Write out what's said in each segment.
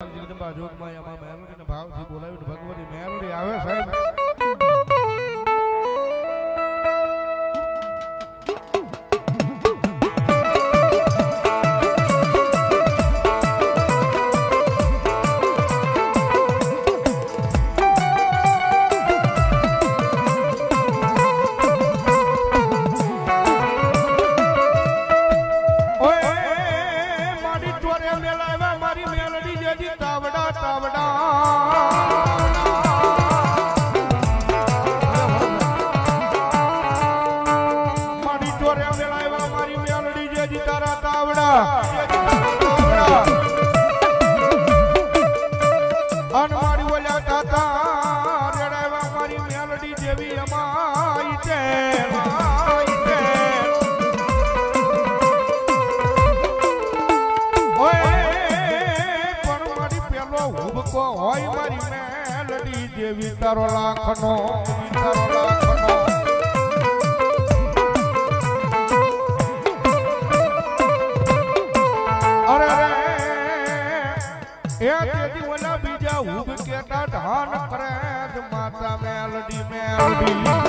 જગદંબા જોગમાં આમાં મેલડીના ભાવથી બોલાવીને ભગવતી મેલડી આવે સાહેબ. હોય મારી મેલડી જેવી તારો લાખનો અરે રે એ તેથી ઓલા બીજા ઉભ કેટા ધાન કરે માતા મેલડી મેલડી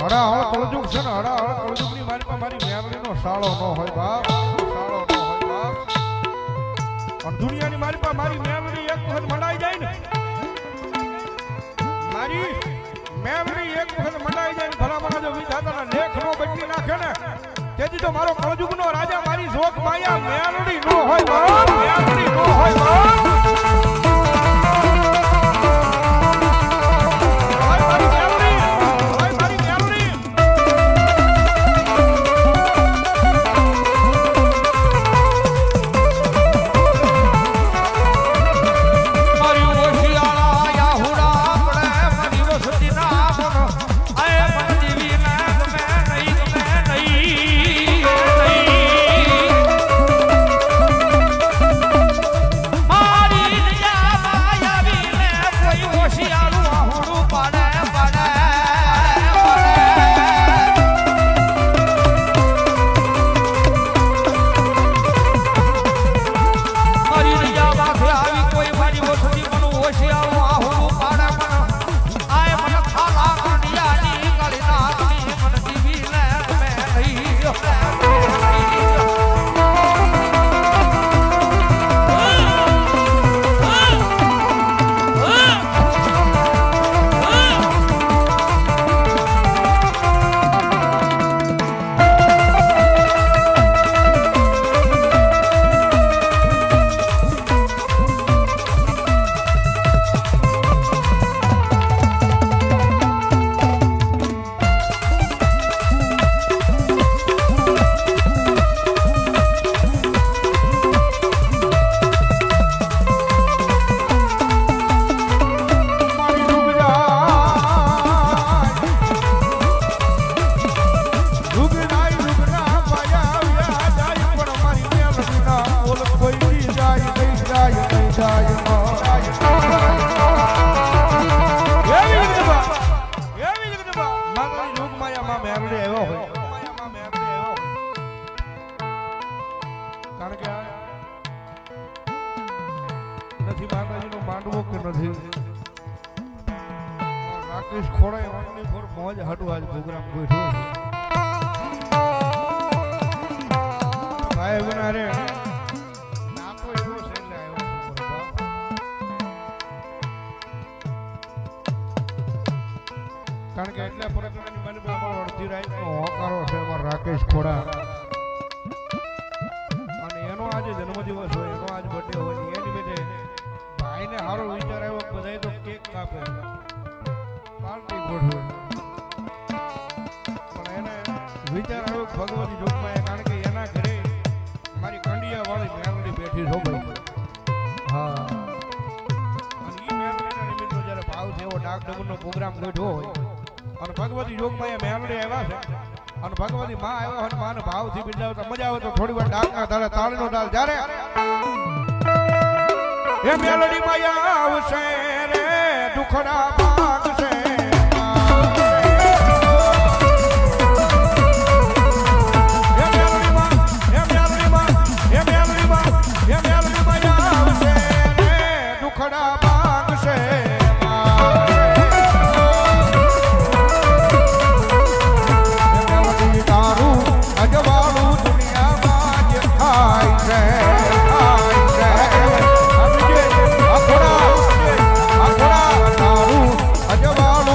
હડા હળ કળજુગ છે ને હડા હળ કળજુગ ની મારી મેલડી નો સાળો ન હોય બાપ, સાળો ન હોય બાપ. દુનિયાની મારી પાસે મારી મેમરી એક વખત મંડાઈ જાય ને મારી મેમરી એક વખત મંડાઈ જાય ભલામણા જો વિધાતાના લેખ નો બદલી નાખે ને તેથી તો મારો કળજુગનો રાજા મારી શોક માયા મેલડી નો હોય બાપ મેલડી નો હોય બાપ રાકેશ ખોડાએ ઓનલી ફોર મોજ હાટુ આજ પ્રોગ્રામ ગોઠવ્યો છે ભાઈ બના રે ના તો એવો છે એટલે આવ્યો કારણ કે એટલે પ્રકરણની મને બરાબર અડધી રાતનો હોકારો છે અમાર રાકેશ ખોડા અને એનો આજે જન્મદિવસ હોય એનો આજ બર્થડે હોય એની મેટે ભાઈને હારો વિચાર આવ્યો બધાય તો કેક કાપે પાર્ટી ગોઠવે પણ એને વિચાર આવ્યો ભગવતી જોગમાં કારણ કે એના ઘરે મારી કંડિયા વાળી મેમરી બેઠી છો ભાઈ હા અને ઈ મેમરીના નિમિત્તનો જ્યારે ભાવ છે એવો ડાક ડબરનો પ્રોગ્રામ ગોઠવ્યો હોય અને ભગવતી જોગમાં એ મેમરી આવ્યા છે અને ભગવતી માં આવ્યા અને માનો ભાવથી બિરદાવતા મજા આવે તો થોડી વાર ડાકના તાળે તાળીનો તાળ જ્યારે એ મેલડી માં આવશે રે દુખડા ભાગશે દુખડા ભાગશે તારું અજવાળું દુનિયામાં જ થાય છે તારું અજવાળું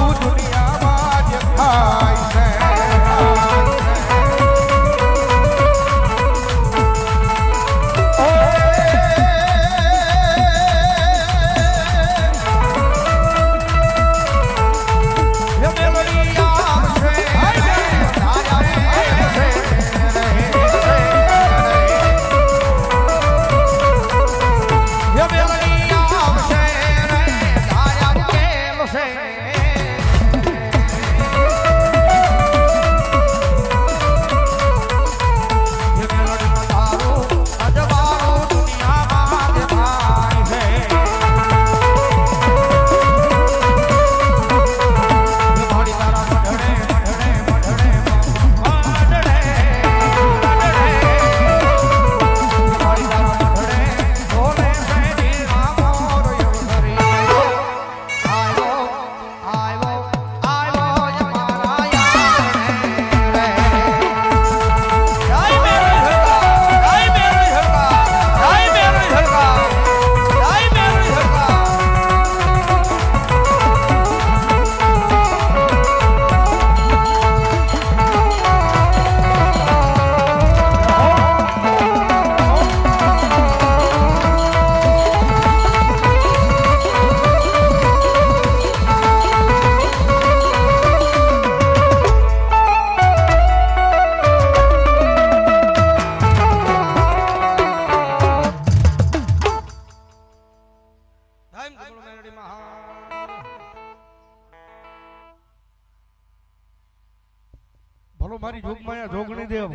મારી જોગમાયા જોગણી દેવ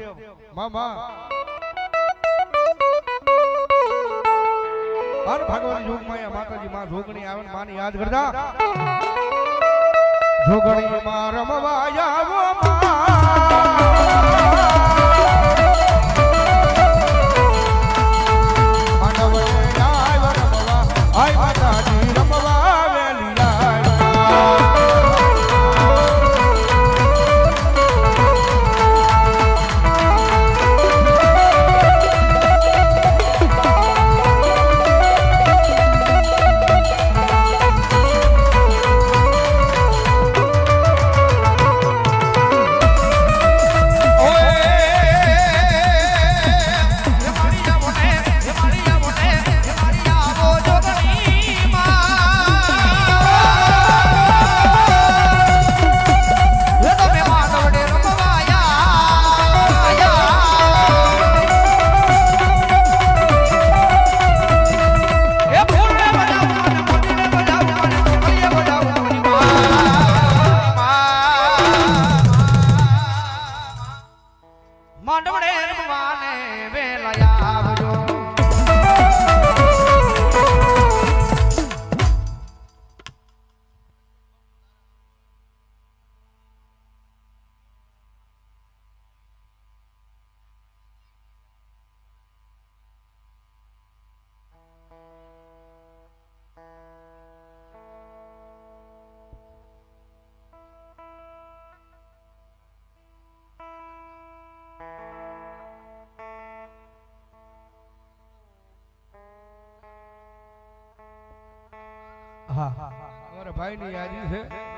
મામા હર ભગવાન જોગમાયા માતાજી માં જોગણી આવે ને માની યાદ કરતા જોગણી માં રમવા આવો હા અમારા ભાઈ ની યાદી છે